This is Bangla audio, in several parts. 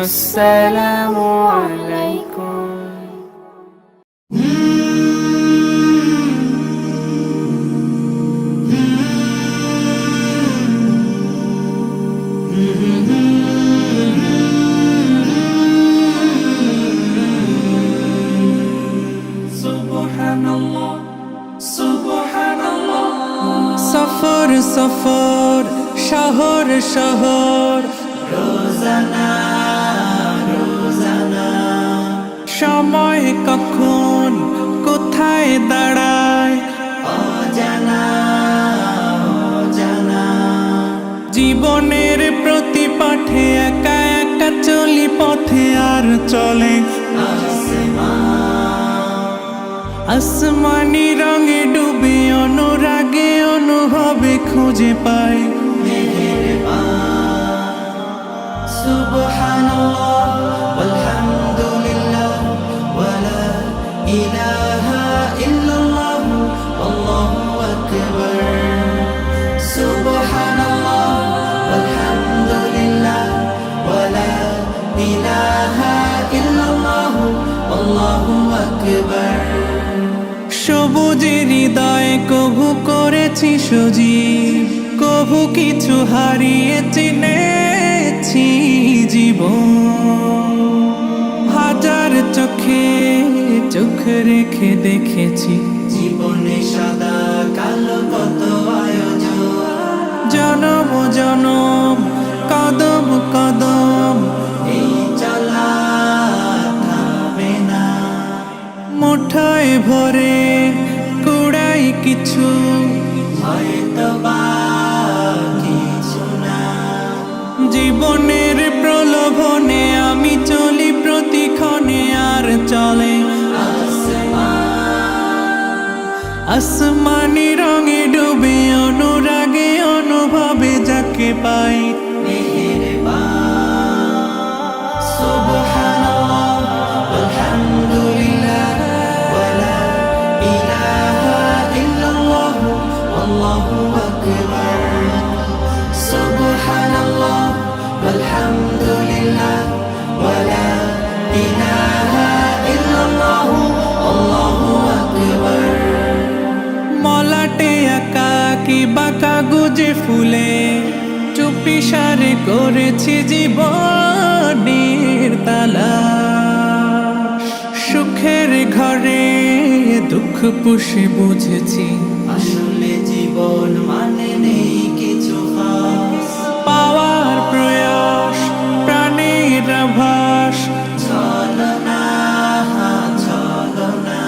আসসালামু আলাইকুম। সফর সফর শহর শহর রোজানা রোজানা সময় কখন কোথায় দাঁড়ায় অজানা অজানা জীবনের প্রতি পাঠে একা একা চলি পথে আর চলে আসমানি রঙে ডুবে অনুরাগে অনুভবে খুঁজে পাই সুবহানাল্লাহ ওয়ালহামদুলিল্লাহ ওয়ালা ইলাহা ইল্লাল্লাহ আল্লাহু আকবার। সুবহানাল্লাহ ওয়ালহামদুলিল্লাহ ওয়ালা ইলাহা ইল্লাল্লাহ আল্লাহু আকবার। সবুজের হৃদয় কভু করেছি সজীব, কভু কিছু হারিয়ে চিনেছি জীবন। হাজার চোখে চোখ রেখে দেখেছি জীবনে সাদা কালো কত আয়োজন, জনম জনম কদম কদম এই চলা থামবে না। মুঠোয় ভরে কুড়াই কিছু হয়তো বা কিছু না। জীবনের প্রলোভনে আমি চলি প্রতিক্ষণে আর চলে আসমানি রঙে ডুবে অনুরাগে অনুভবে যাকে পাই সুবহানাল্লাহ ওয়ালহামদুলিল্লাহ ওয়ালা ইলাহা ইল্লাল্লাহ আল্লাহু আকবার। সুবহানাল্লাহ ওয়ালহামদুলিল্লাহ ওয়ালা ইলাহা ইল্লাল্লাহ আল্লাহু আকবার। মলাটে একাকি বাঁকা গুজে ফুলে চুপি সারে করেছি জীবনের তালা। সুখের ঘরে দুঃখ পুষে বুঝেছি আসলে জীবন মানে নেই কিছু খাস, পাওয়ার প্রয়াস প্রাণের আভাস চলো না চলো না।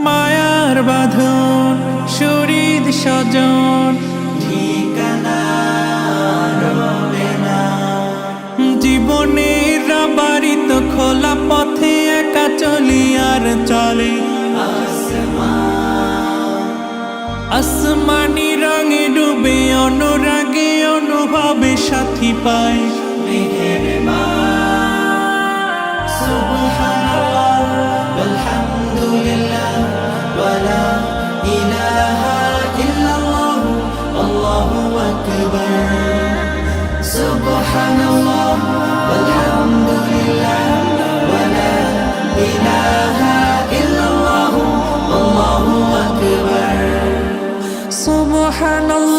মায়ার বাঁধন শরীর স্বজন ঠিকানা রবে না। জীবনের বাড়িত খোলা পথে একা চলি আর চলে আসমানি রঙে ডুবে অনুরাগে অনুভবে সাথী পাই সুবহানাল্লাহ ওয়ালহামদুলিল্লাহ ওয়ালা ইলাহা ইল্লাল্লাহ আল্লাহু আকবার। সুবহানাল্লাহ ওয়ালহামদুলিল্লাহ ওয়ালা ইলাহা ইল্লাল্লাহ আল্লাহু আকবার। সুবহানাল্লাহ